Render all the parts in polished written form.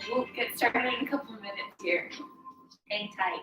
We'll get started in a couple of minutes here. Hang tight.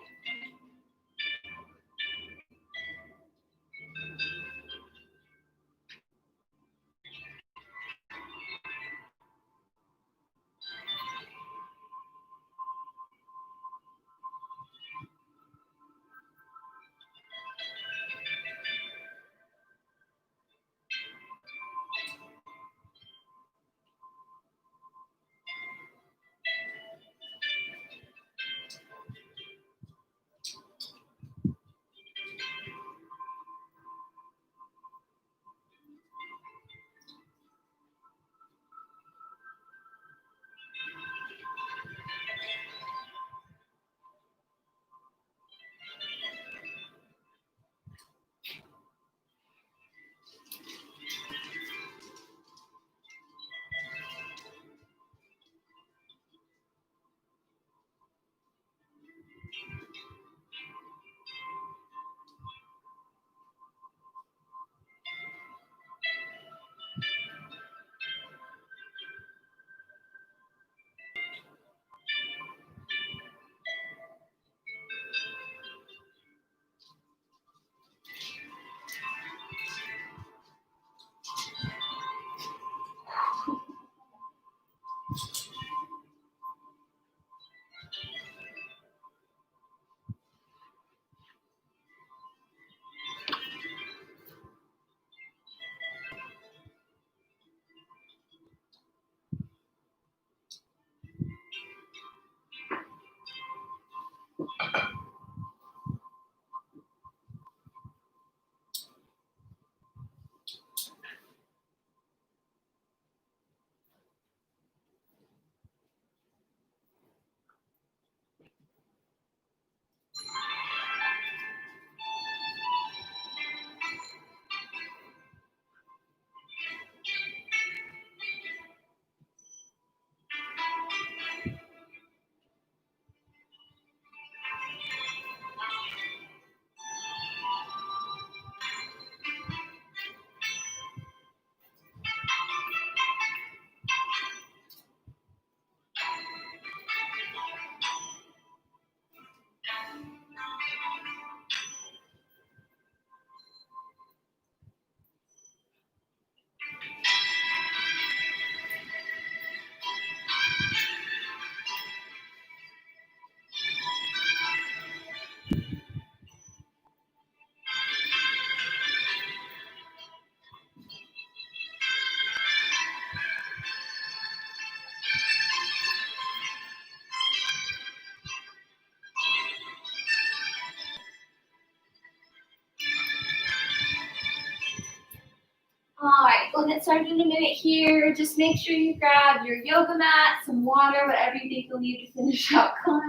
All right, we'll get started in a minute here. Just make sure you grab your yoga mat, some water, whatever you think you'll need to finish out class.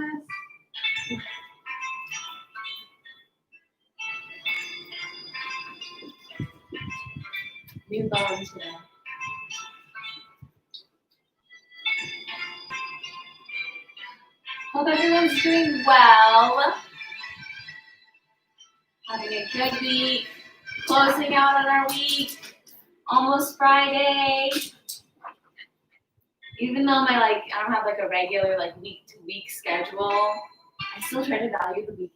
New bones today. Hope everyone's doing well. Having a good week. Closing out on our week. Almost Friday. Even though I don't have a regular week to week schedule, I still try to value the weekends.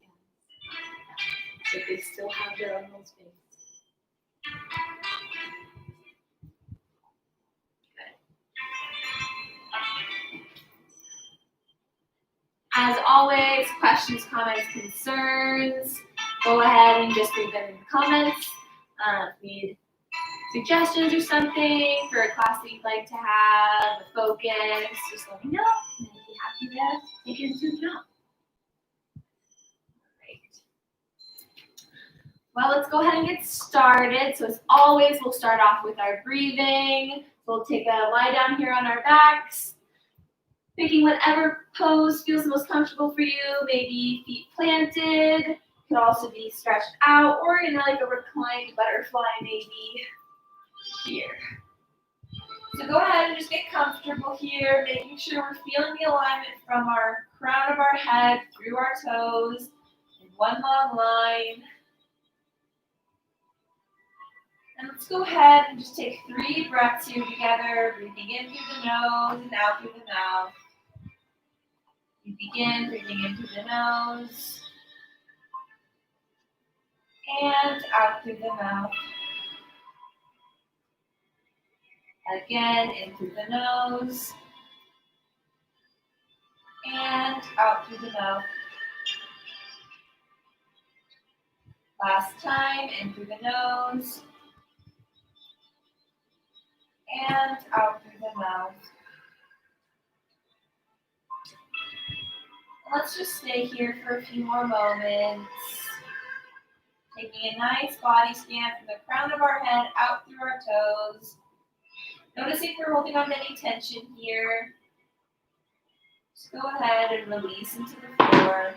So they still have their own little space. As always, questions, comments, concerns, go ahead and just leave them in the comments. Need suggestions or something for a class that you'd like to have, a focus, just let me know, and I'd be happy to take it into account. Great. Well, let's go ahead and get started. So as always, we'll start off with our breathing. We'll take a lie down here on our backs, picking whatever pose feels the most comfortable for you, maybe feet planted, could also be stretched out, or a reclined butterfly maybe. Here. So go ahead and just get comfortable here, making sure we're feeling the alignment from our crown of our head through our toes in one long line. And let's go ahead and just take 3 breaths here together, breathing in through the nose and out through the mouth. You begin breathing into the nose and out through the mouth. Again, in through the nose and out through the mouth. Last time, in through the nose and out through the mouth. Let's just stay here for a few more moments. Taking a nice body scan from the crown of our head out through our toes. Noticing if we're holding on to any tension here. Just go ahead and release into the floor.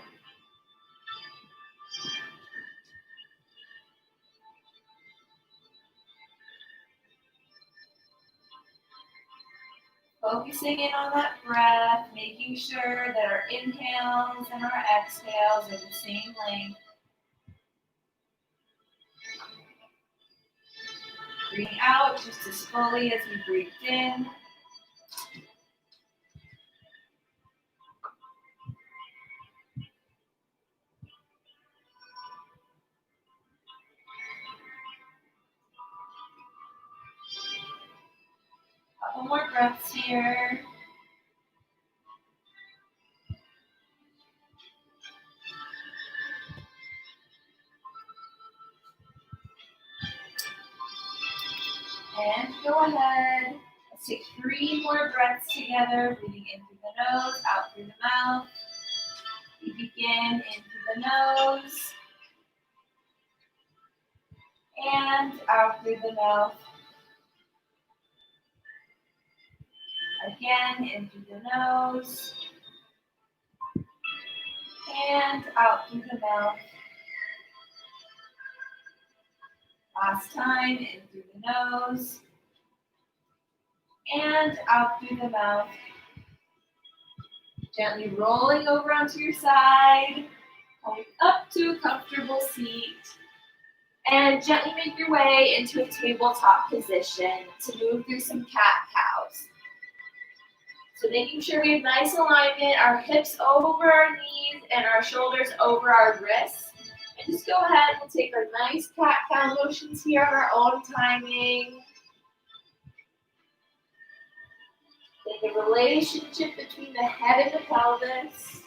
Focusing in on that breath, making sure that our inhales and our exhales are the same length. Breathing out just as fully as we breathed in. Couple more breaths here. And go ahead. Let's take 3 more breaths together, breathing in through the nose, out through the mouth. We begin in through the nose and out through the mouth. Again, in through the nose and out through the mouth. Last time, in through the nose and out through the mouth. Gently rolling over onto your side, coming up to a comfortable seat, and gently make your way into a tabletop position to move through some cat-cows. So making sure we have nice alignment, our hips over our knees and our shoulders over our wrists. And just go ahead and take our nice cat-cow motions here on our own timing. Take a relationship between the head and the pelvis.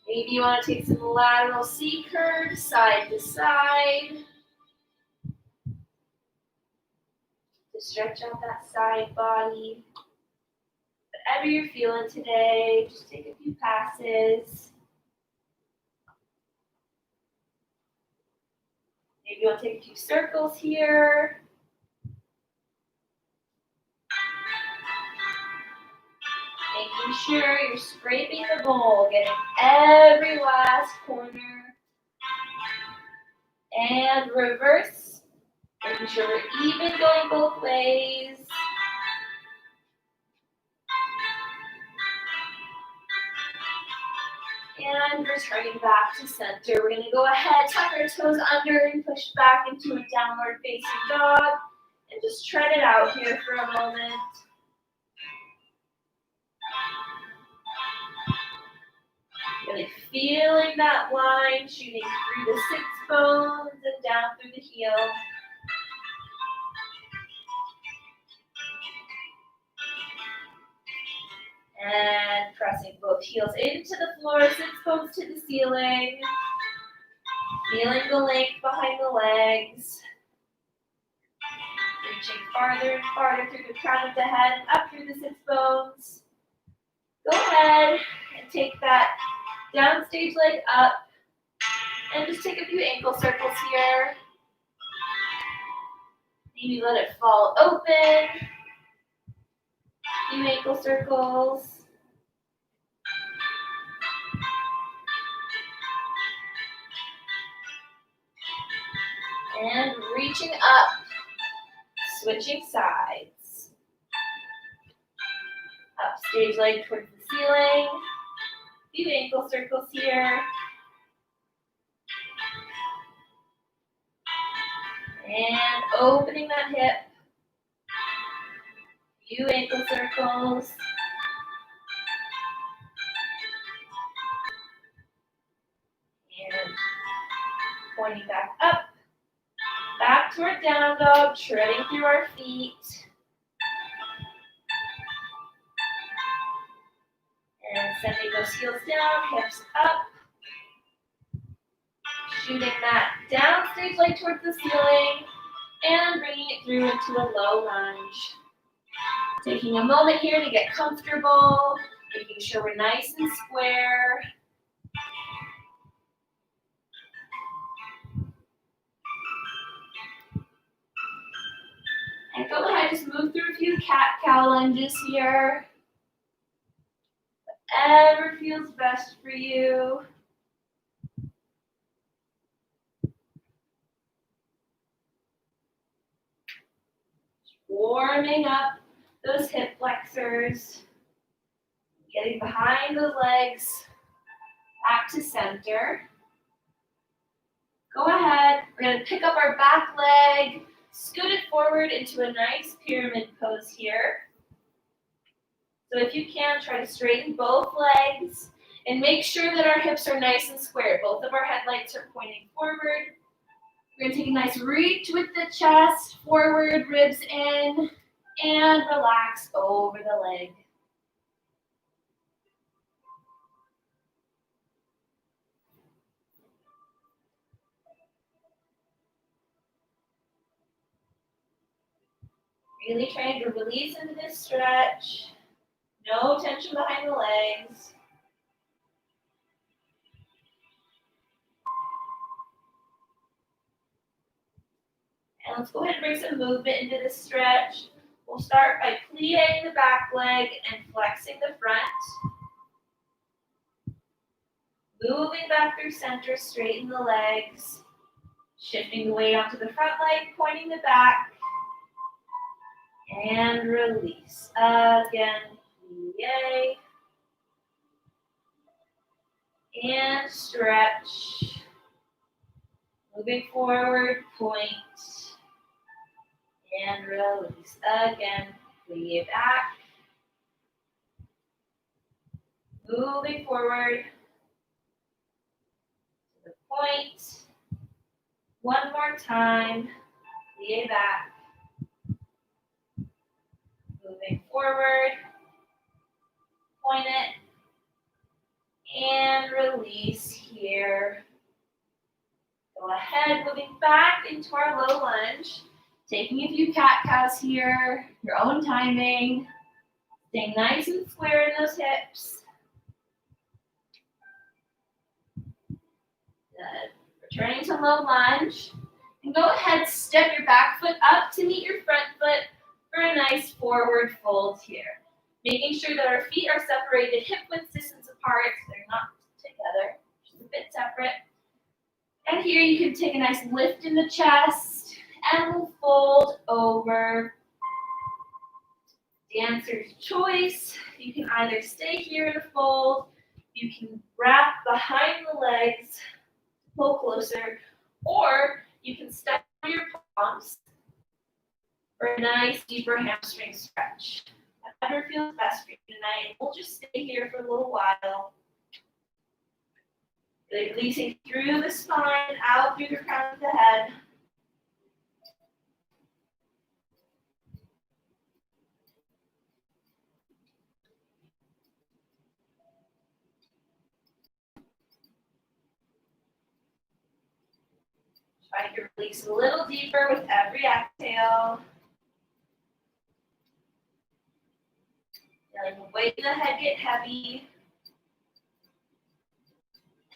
Maybe you want to take some lateral C curves, side to side. To stretch out that side body. Whatever you're feeling today, just take a few passes. Maybe you want to take a few circles here. Making sure you're scraping the bowl, getting every last corner. And reverse. Making sure we're even going both ways. And returning back to center. We're going to go ahead, tuck our toes under and push back into a downward facing dog. And just tread it out here for a moment. Really feeling that line shooting through the sits bones and down through the heel. And pressing both heels into the floor, sits bones to the ceiling. Feeling the length behind the legs. Reaching farther and farther through the crown of the head, up through the sits bones. Go ahead and take that downstage leg up. And just take a few ankle circles here. Maybe let it fall open. Few ankle circles. And reaching up, switching sides. Up stage leg towards the ceiling. Few ankle circles here. And opening that hip. Few ankle circles. And pointing back up. Back toward down dog, treading through our feet. And sending those heels down, hips up. Shooting that down stage leg towards the ceiling. And bringing it through into a low lunge. Taking a moment here to get comfortable. Making sure we're nice and square. And go ahead, just move through a few cat-cow lunges here. Whatever feels best for you. Warming up those hip flexors. Getting behind those legs. Back to center. Go ahead, we're going to pick up our back leg. Scoot it forward into a nice pyramid pose here. So if you can, try to straighten both legs and make sure that our hips are nice and square. Both of our headlights are pointing forward. We're going to take a nice reach with the chest, forward, ribs in, and relax over the leg. Really trying to release into this stretch. No tension behind the legs. And let's go ahead and bring some movement into this stretch. We'll start by plieing the back leg and flexing the front. Moving back through center, straighten the legs. Shifting the weight onto the front leg, pointing the back. And release. Again, plie. And stretch. Moving forward, point. And release. Again, plie back. Moving forward. To the point. One more time. Plie back. Moving forward. Point it. And release here. Go ahead, moving back into our low lunge. Taking a few cat-cows here, your own timing. Staying nice and square in those hips. Good. Returning to low lunge. And go ahead, step your back foot up to meet your front foot for a nice forward fold here. Making sure that our feet are separated hip-width distance apart so they're not together, just a bit separate. And here you can take a nice lift in the chest and we'll fold over. Dancer's choice. You can either stay here in a fold, you can wrap behind the legs, pull closer, or you can step on your palms for a nice deeper hamstring stretch. Whatever feels best for you tonight. We'll just stay here for a little while. Releasing through the spine, out through the crown of the head. Try to release a little deeper with every exhale. Feeling the weight of the head get heavy.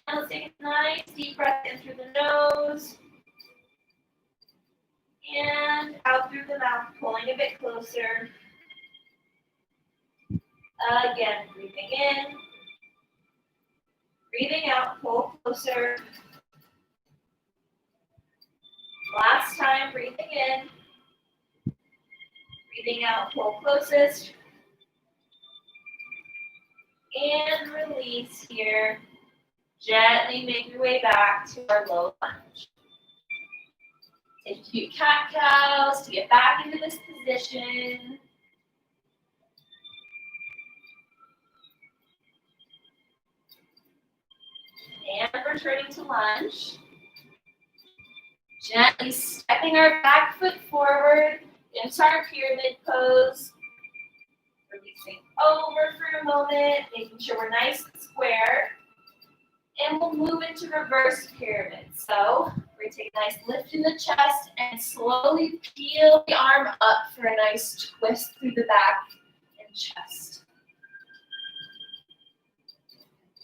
And let's take a nice deep breath in through the nose. And out through the mouth, pulling a bit closer. Again, breathing in. Breathing out, pull closer. Last time, breathing in. Breathing out, pull closest. And release here. Gently make your way back to our low lunge. Take a few cat-cows to get back into this position. And returning to lunge. Gently stepping our back foot forward into our pyramid pose. Releasing over for a moment, making sure we're nice and square. And we'll move into reverse pyramid. So we're going to take a nice lift in the chest and slowly peel the arm up for a nice twist through the back and chest.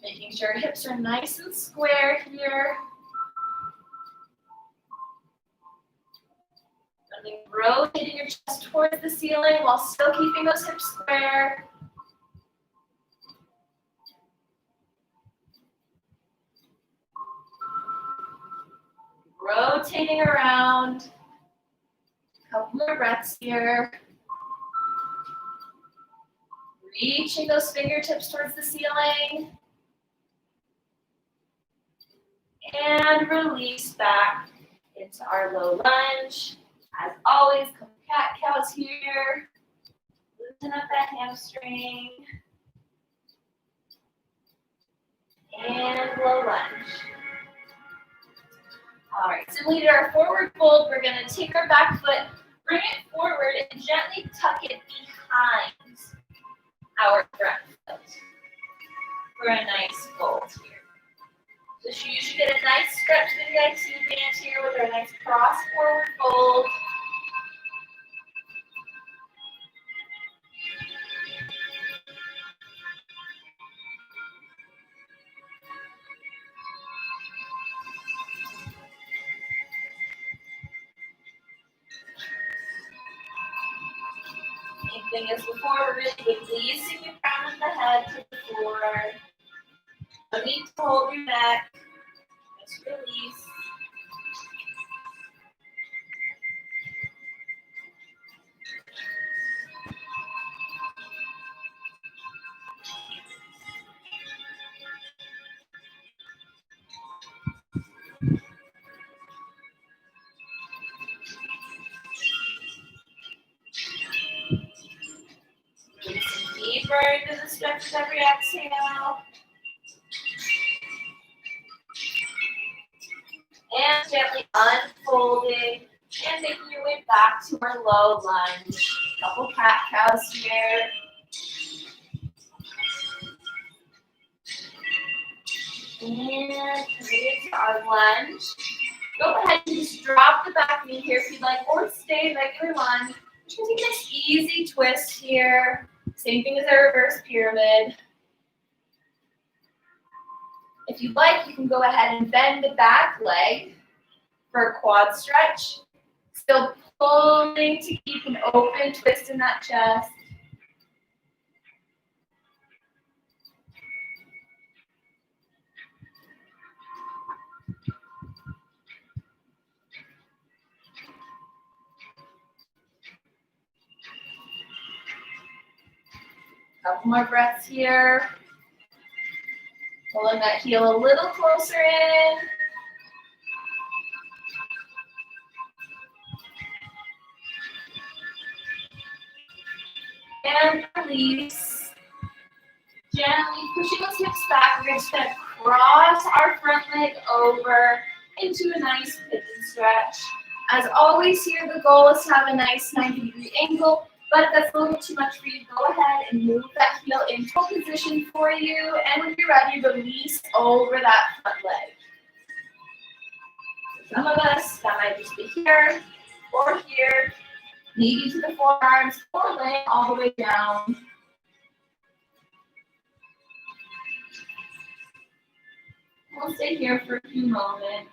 Making sure hips are nice and square here. And rotating your chest towards the ceiling while still keeping those hips square. Rotating around. A couple more breaths here. Reaching those fingertips towards the ceiling. And release back into our low lunge. As always, couple cat-cows here. Loosen up that hamstring. And low lunge. All right, similarly to our forward fold, we're going to take our back foot, bring it forward, and gently tuck it behind our front foot for a nice fold here. So you should get a nice stretch through the IT band here with our nice cross forward fold. Same thing as before, we're really releasing your crown of the head to the floor. No need to hold your neck. Just release. Deeper into the stretch with every exhale. And gently unfolding and making your way back to our low lunge. Couple cat-cows here. And coming into our lunge. Go ahead and just drop the back knee here if you'd like, or stay regular lunge. Just gonna take a nice easy twist here. Same thing as our reverse pyramid. If you'd like, you can go ahead and bend the back leg for a quad stretch. Still pulling to keep an open twist in that chest. Couple more breaths here. Pulling that heel a little closer in. And release. Gently pushing those hips back. We're just going to cross our front leg over into a nice pigeon stretch. As always here, the goal is to have a nice 90-degree angle. But if that's a little too much for you, go ahead and move that heel into a position for you. And when you're ready, release over that front leg. For some of us, that might just be here or here. Maybe to the forearms or laying all the way down. We'll stay here for a few moments.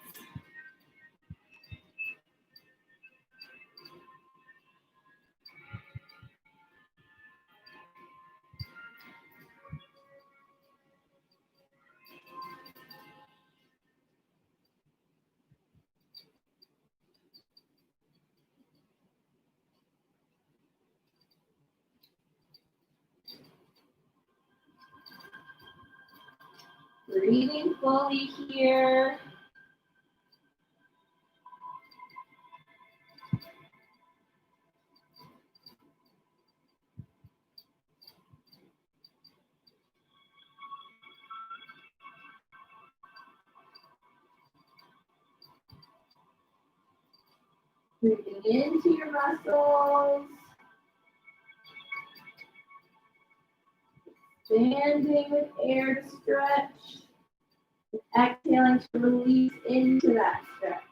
Breathing fully here. Breathing into your muscles. Expanding with air to stretch. Exhaling to release into that stretch.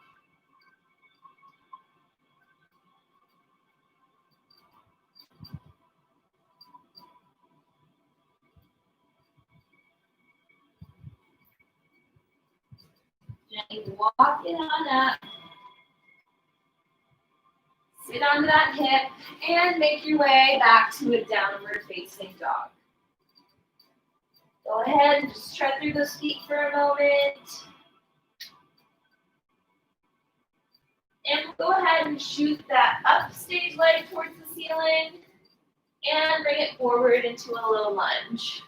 Gently walk it on up. Sit onto that hip and make your way back to a downward facing dog. Go ahead and just tread through those feet for a moment. And go ahead and shoot that up stage leg towards the ceiling and bring it forward into a little lunge.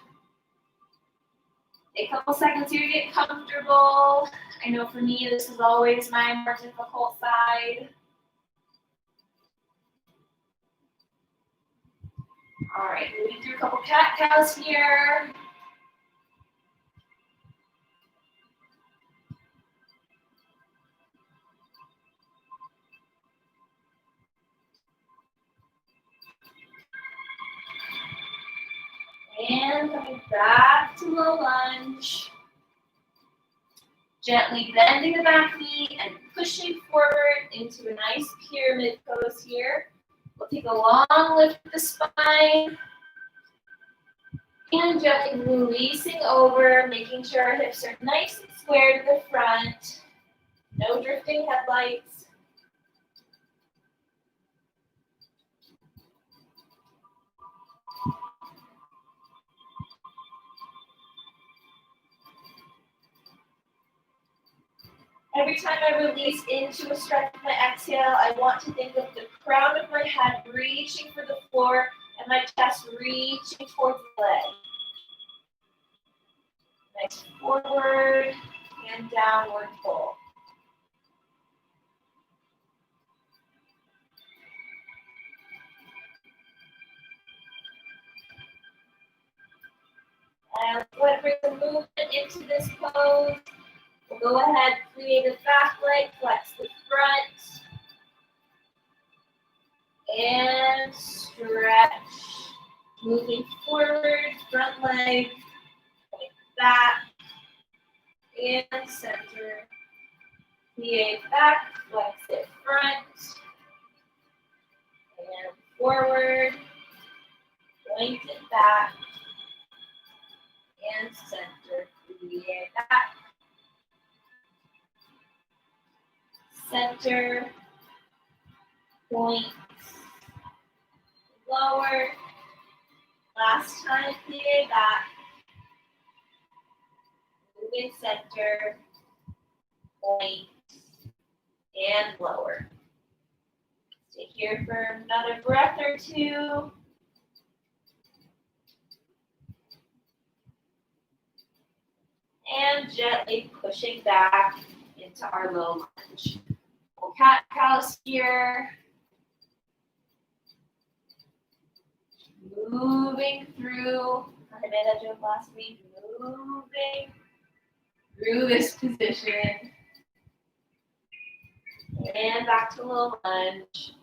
Take a couple seconds here to get comfortable. I know for me, this is always my more difficult side. All right, moving through a couple cat-cows here. And coming back to low lunge. Gently bending the back knee and pushing forward into a nice pyramid pose here. We'll take a long lift with the spine. And gently releasing over, making sure our hips are nice and square to the front. No drifting headlights. Every time I release into a stretch with my exhale, I want to think of the crown of my head reaching for the floor and my chest reaching towards the leg. Nice forward and downward pull. And go ahead and bring some movement into this pose. We'll go ahead, create a back leg, flex the front. And stretch. Moving forward, front leg, point back, and center. Create back, flex it front, and forward, point it back, and center. Create back, center, point, lower. Last time, create back, moving center, point, and lower. Stay here for another breath or two. And gently pushing back into our low lunge. We'll cat-cows here. Moving through, I made that joke last week, moving through this position. And back to low lunge.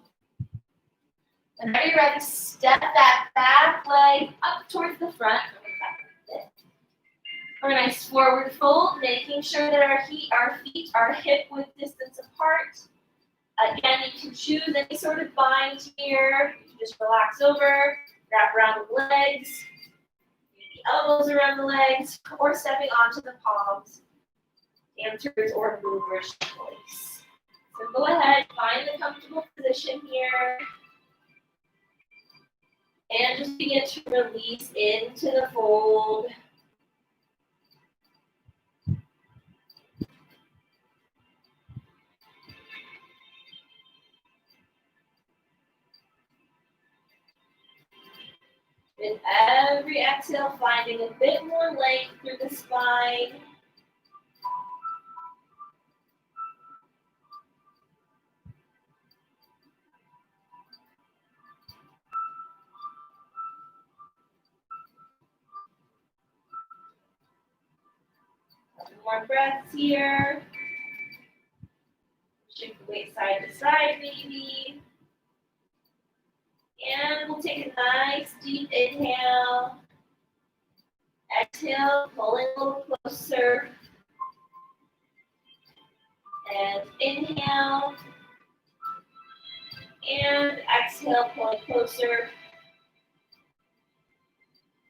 Whenever you're ready, step that back leg up towards the front. For a nice forward fold, making sure that our feet are hip width distance apart. Again, you can choose any sort of bind here. You can just relax over, wrap around the legs, the elbows around the legs, or stepping onto the palms, dancers or movers choice. So go ahead, find the comfortable position here, and just begin to release into the fold. With every exhale, finding a bit more length through the spine. Couple more breaths here. Shift the weight side to side maybe. And we'll take a nice deep inhale. Exhale, pull in a little closer. And inhale. And exhale, pull in closer.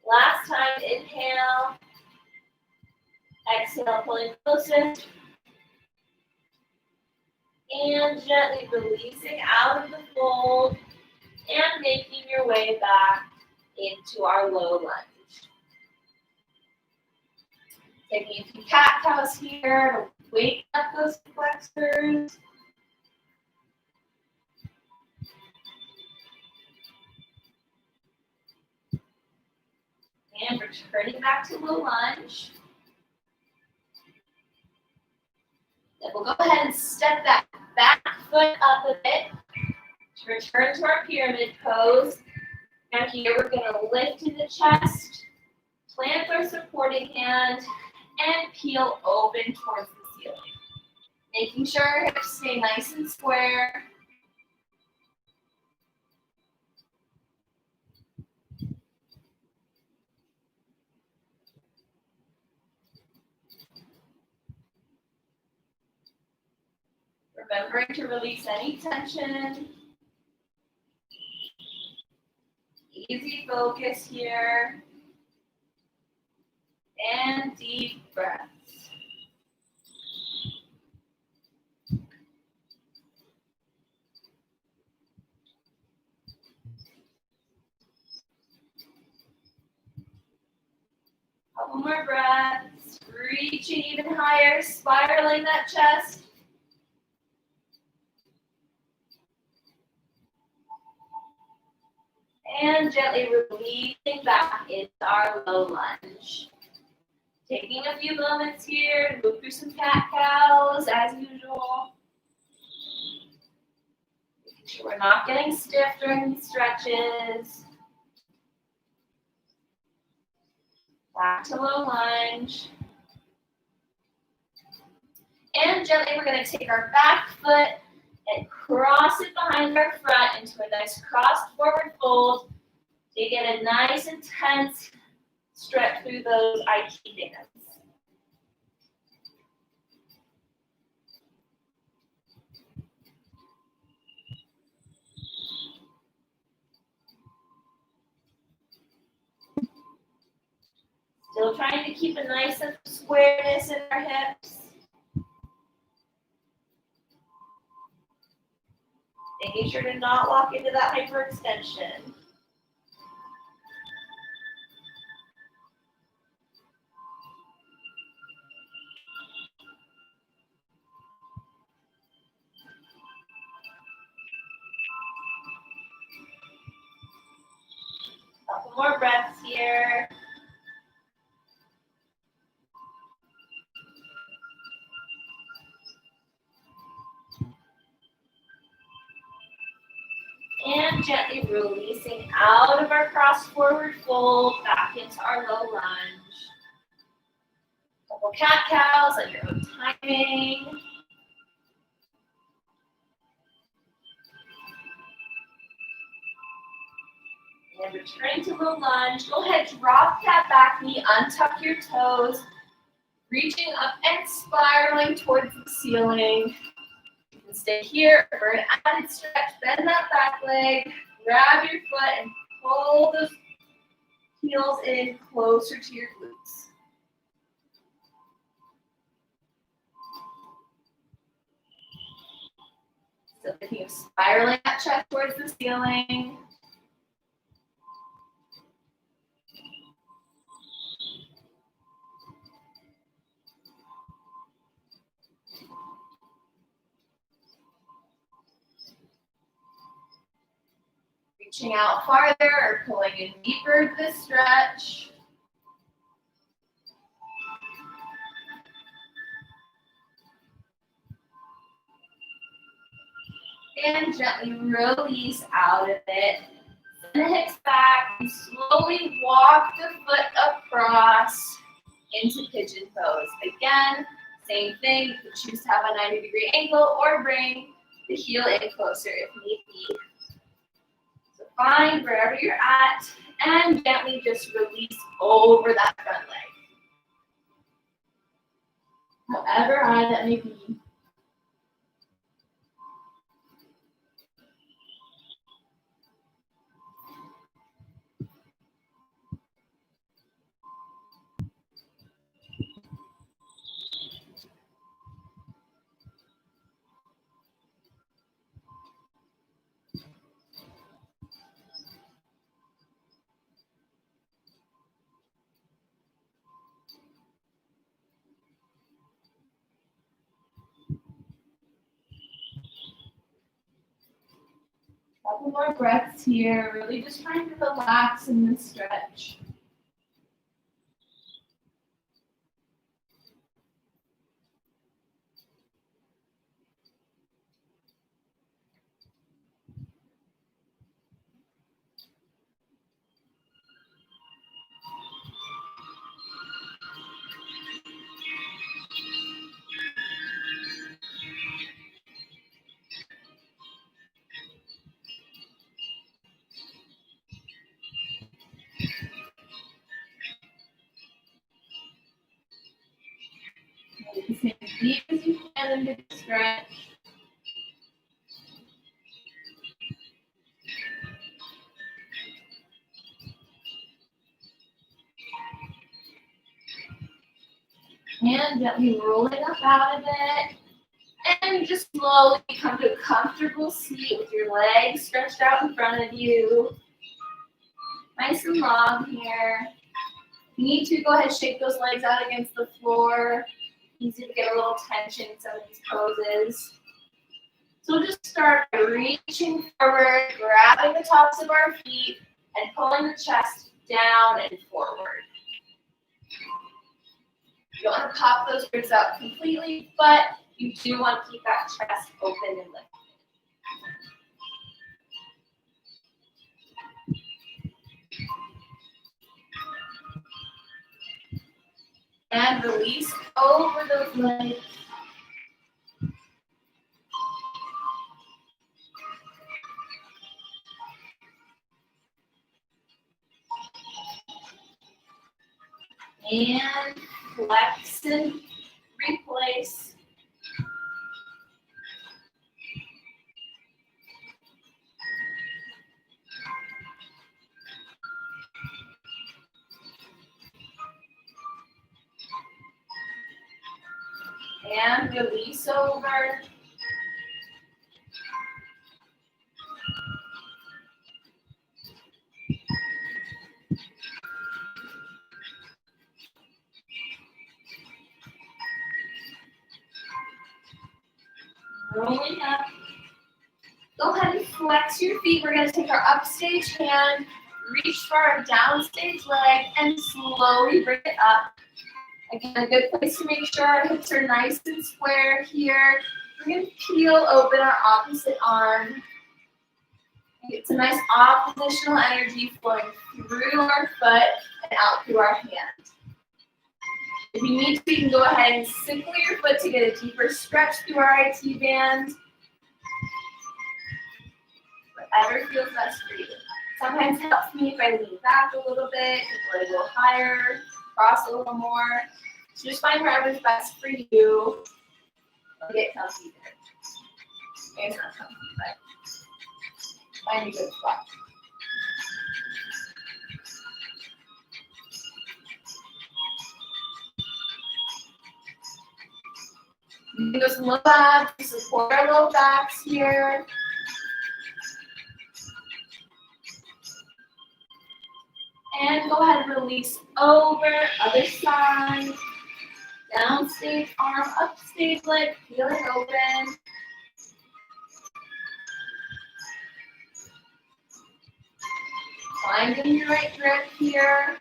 Last time, inhale. Exhale, pull in closer. And gently releasing out of the fold and making your way back into our low lunge. Taking a few cat-cows here to wake up those flexors. And returning back to low lunge. Then we'll go ahead and step that back foot up a bit to return to our pyramid pose. Now here we're going to lift in the chest, plant our supporting hand, and peel open towards the ceiling. Making sure our hips stay nice and square. Remembering to release any tension. Easy focus here. And deep breaths. Couple more breaths. Reaching even higher, spiraling that chest. And gently releasing back into our low lunge. Taking a few moments here to move through some cat-cows as usual. Making sure we're not getting stiff during these stretches. Back to low lunge. And gently we're going to take our back foot and cross it behind our front into a nice crossed forward fold to get a nice intense stretch through those IT bands. Still trying to keep a nice sense of squareness in our hips. Making sure to not lock into that hyperextension. Couple more breaths here. And gently releasing out of our cross forward fold back into our low lunge. Couple cat-cows on your own timing. And returning to low lunge, go ahead, drop that back knee, untuck your toes, reaching up and spiraling towards the ceiling. You can stay here for an added stretch, bend that back leg, grab your foot and pull those heels in closer to your glutes. So thinking of spiraling that chest towards the ceiling. Reaching out farther or pulling in deeper to this stretch. And gently release out of it. Send the hips back and slowly walk the foot across into Pigeon Pose. Again, same thing. You choose to have a 90-degree angle or bring the heel in closer if need be. So find wherever you're at and gently just release over that front leg. However high that may be. Couple more breaths here, really just trying to relax in this stretch. Sink as deep as you can into the stretch. And gently rolling up out of it. And just slowly come to a comfortable seat with your legs stretched out in front of you. Nice and long here. If you need to, go ahead and shake those legs out against the floor. Easy to get a little tension in some of these poses. So we'll just start by reaching forward, grabbing the tops of our feet, and pulling the chest down and forward. You don't want to pop those ribs out completely, but you do want to keep that chest open and lifted. And release over those legs. And flex and replace. And release over. Rolling up. Go ahead and flex your feet. We're going to take our upstage hand, reach for our downstage leg, and slowly bring it up. Again, a good place to make sure our hips are nice and square here. We're going to peel open our opposite arm. It's a nice oppositional energy flowing through our foot and out through our hand. If you need to, you can go ahead and signal your foot to get a deeper stretch through our IT band. Whatever feels best for you. Sometimes it helps me if I lean back a little bit, go a little higher, cross a little more. So just find whatever's best for you. Get comfy there. Maybe it's not comfy, but find a good spot. You can do some low abs to support our low backs here. And go ahead and release over, other side. Downstage arm, upstage leg, peeling open. Finding your right grip here.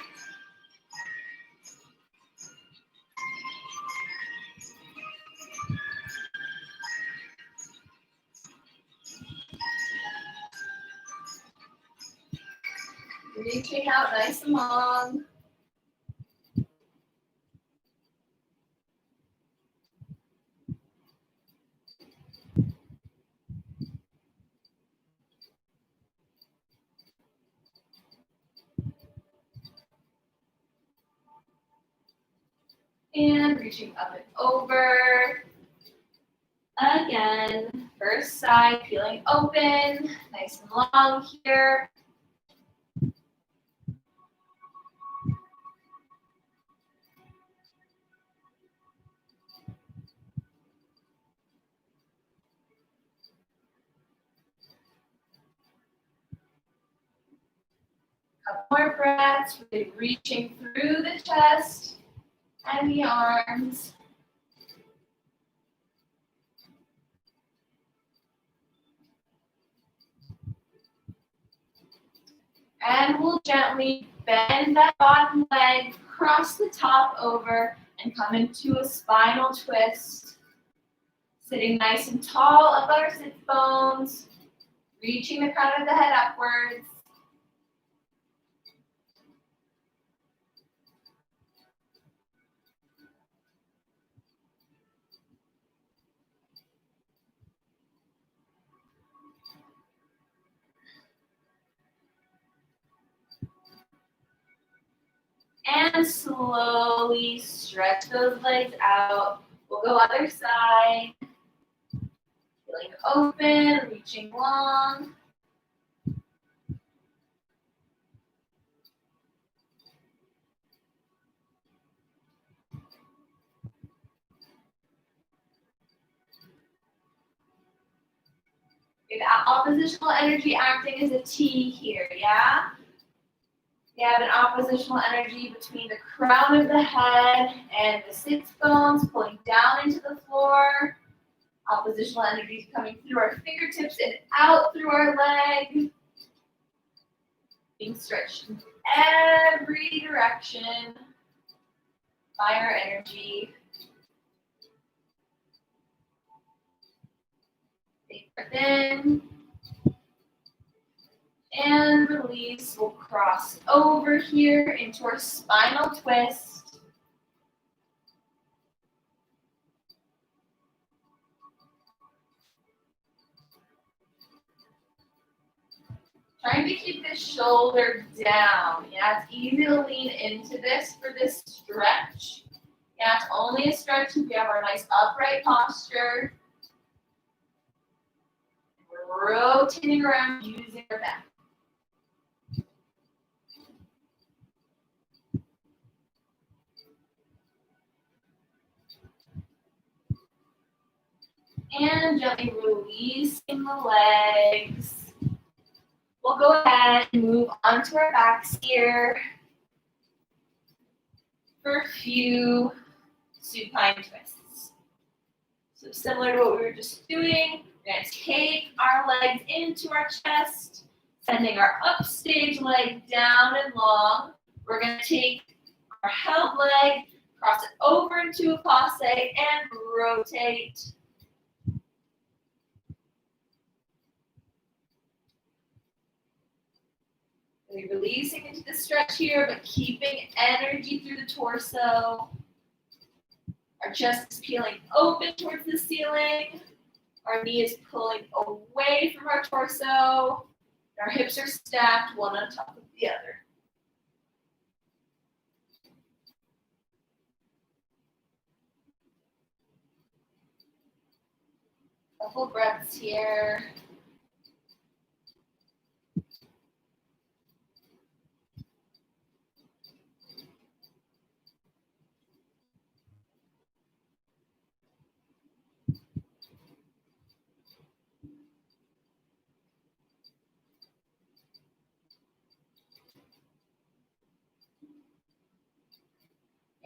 Reaching out nice and long. And reaching up and over. Again, first side, peeling open, nice and long here. Couple more breaths, really reaching through the chest and the arms. And we'll gently bend that bottom leg, cross the top over, and come into a spinal twist. Sitting nice and tall above our sit bones, reaching the crown of the head upwards. And slowly stretch those legs out. We'll go other side. Feeling open, reaching long. We have oppositional energy acting as a T here, yeah? We have an oppositional energy between the crown of the head and the sits bones, pulling down into the floor. Oppositional energies coming through our fingertips and out through our leg. Being stretched in every direction by our energy. Big breath in. And release. We'll cross over here into our spinal twist. Trying to keep the shoulder down. Yeah, it's easy to lean into this for this stretch. Yeah, it's only a stretch if we have our nice upright posture. We're rotating around using our back. And gently releasing the legs. We'll go ahead and move onto our backs here for a few supine twists. So similar to what we were just doing, we're going to take our legs into our chest, sending our upstage leg down and long. We're going to take our held leg, cross it over into a passe, and rotate. Really releasing into the stretch here, but keeping energy through the torso. Our chest is peeling open towards the ceiling. Our knee is pulling away from our torso. Our hips are stacked one on top of the other. Couple breaths here.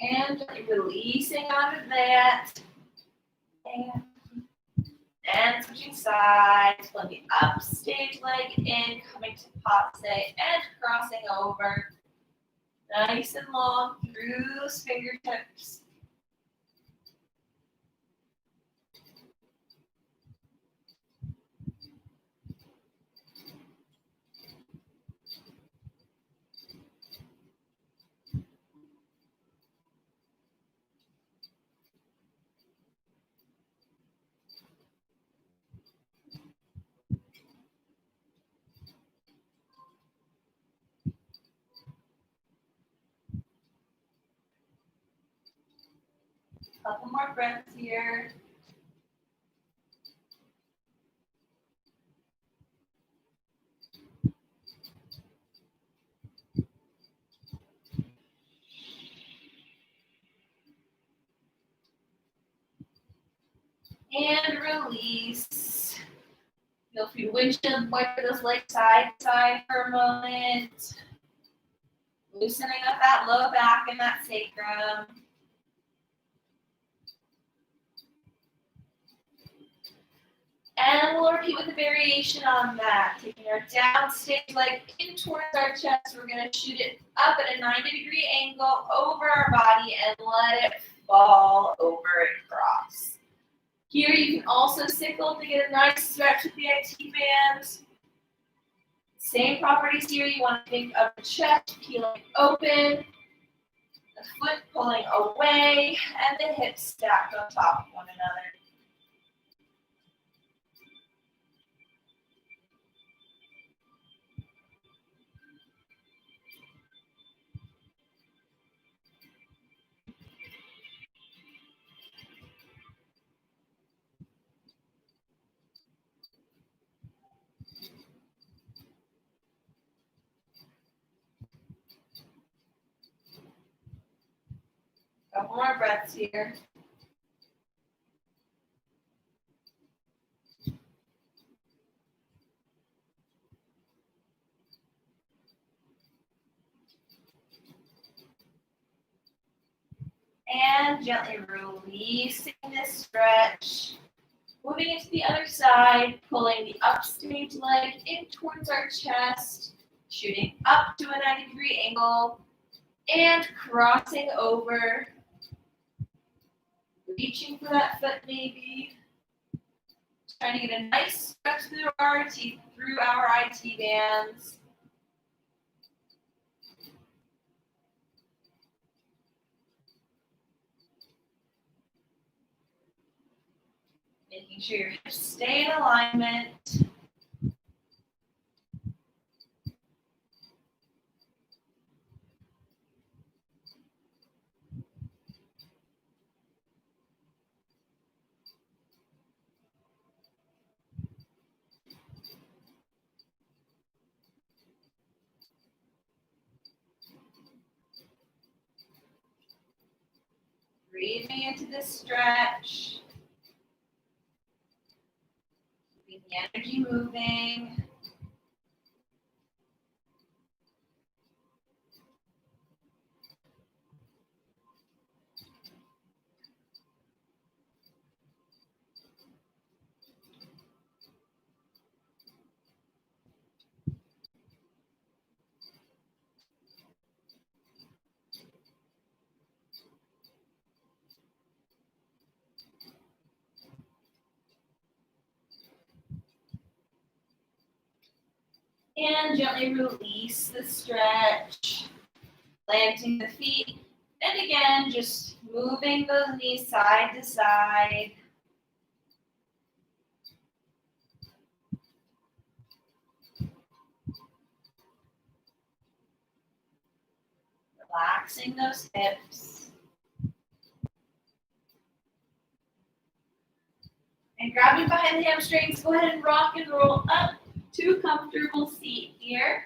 And releasing out of that. And switching sides, pulling the upstage leg in, coming to passe and crossing over. Nice and long through those fingertips. more breaths here. And release. Feel free to windshield wiper those legs side to side for a moment. Loosening up that low back and that sacrum. And we'll repeat with a variation on that. Taking our downstage leg in towards our chest. We're going to shoot it up at a 90-degree angle over our body and let it fall over and cross. Here you can also sickle to get a nice stretch with the IT band. Same properties here. You want to think of the chest peeling open, the foot pulling away, and the hips stacked on top of one another. Couple more breaths here. And gently releasing this stretch. Moving into the other side, pulling the upstage leg in towards our chest, shooting up to a 90-degree angle, and crossing over. Reaching for that foot maybe. Trying to get a nice stretch through our IT bands. Making sure your hips stay in alignment. Breathing into this stretch. Keeping the energy moving. And gently release the stretch, planting the feet, and again, just moving those knees side to side. Relaxing those hips. And grabbing behind the hamstrings, go ahead and rock and roll up to comfortable seat here.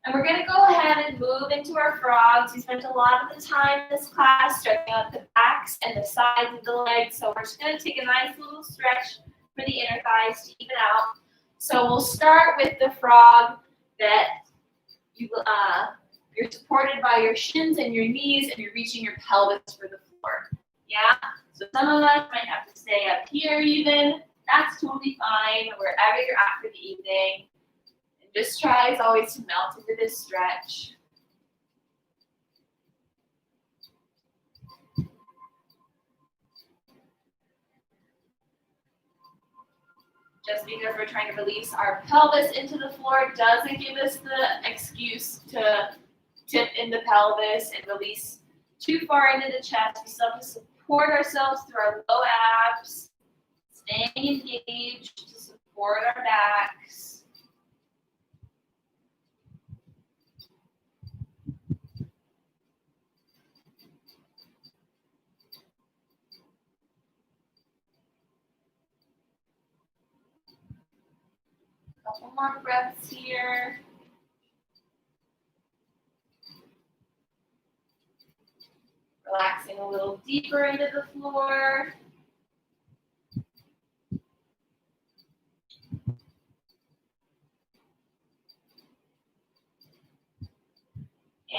And we're going to go ahead and move into our frogs. We spent a lot of the time in this class stretching out the backs and the sides of the legs. So we're just going to take a nice little stretch for the inner thighs to even out. So we'll start with the frog that you're supported by your shins and your knees, and you're reaching your pelvis for the floor. Yeah? So some of us might have to stay up here even. That's totally fine, wherever you're at for the evening. And just try, as always, to melt into this stretch. Just because we're trying to release our pelvis into the floor doesn't give us the excuse to tip in the pelvis and release too far into the chest. We still have to support ourselves through our low abs, staying engaged to support our backs. Couple more breaths here. Relaxing a little deeper into the floor.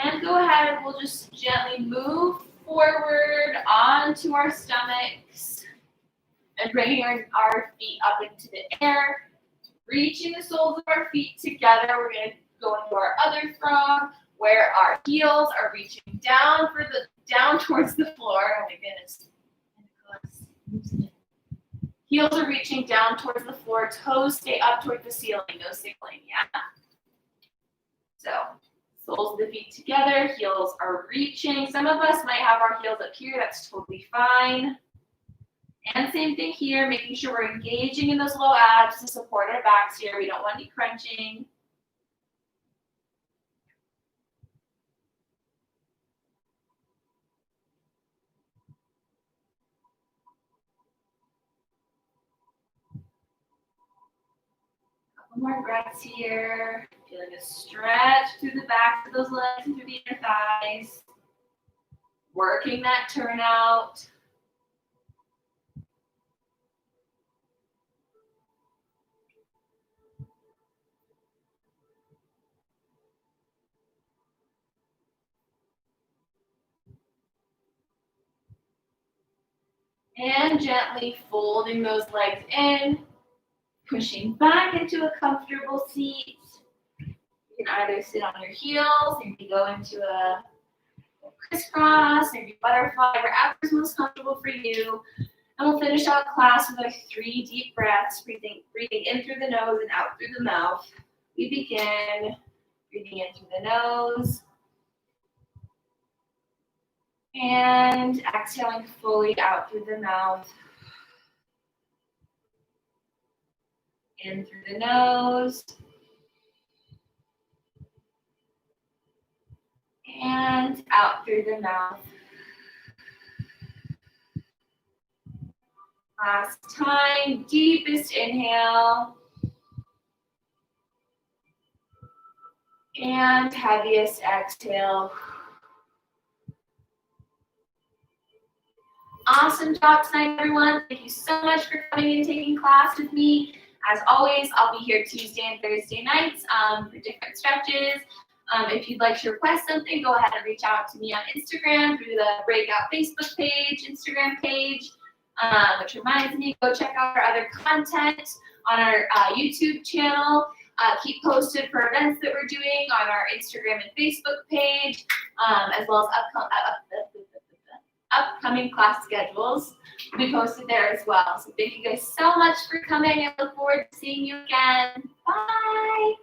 And go ahead and we'll just gently move forward onto our stomachs and bringing our feet up into the air. Reaching the soles of our feet together. We're going to go into our other frog where our heels are reaching down towards the floor. Oh my goodness. Heels are reaching down towards the floor. Toes stay up towards the ceiling. No signaling, yeah? So, soles of the feet together. Heels are reaching. Some of us might have our heels up here. That's totally fine. And same thing here, making sure we're engaging in those low abs to support our backs here. We don't want any crunching. Couple more breaths here. Feeling a stretch through the back of those legs and through the inner thighs. Working that turnout. And gently folding those legs in, pushing back into a comfortable seat. You can either sit on your heels, maybe go into a crisscross, maybe butterfly, wherever is most comfortable for you. And we'll finish out class with our 3 deep breaths, breathing in through the nose and out through the mouth. We begin breathing in through the nose. And exhaling fully out through the mouth. In through the nose. And out through the mouth. Last time, deepest inhale. And heaviest exhale. Awesome job tonight, everyone. Thank you so much for coming and taking class with me. As always, I'll be here Tuesday and Thursday nights for different stretches. If you'd like to request something, go ahead and reach out to me on Instagram through the Breakout Facebook page, Instagram page, which reminds me, go check out our other content on our YouTube channel. Keep posted for events that we're doing on our Instagram and Facebook page, as well as upcoming class schedules will be posted there as well. So thank you guys so much for coming. I look forward to seeing you again. Bye.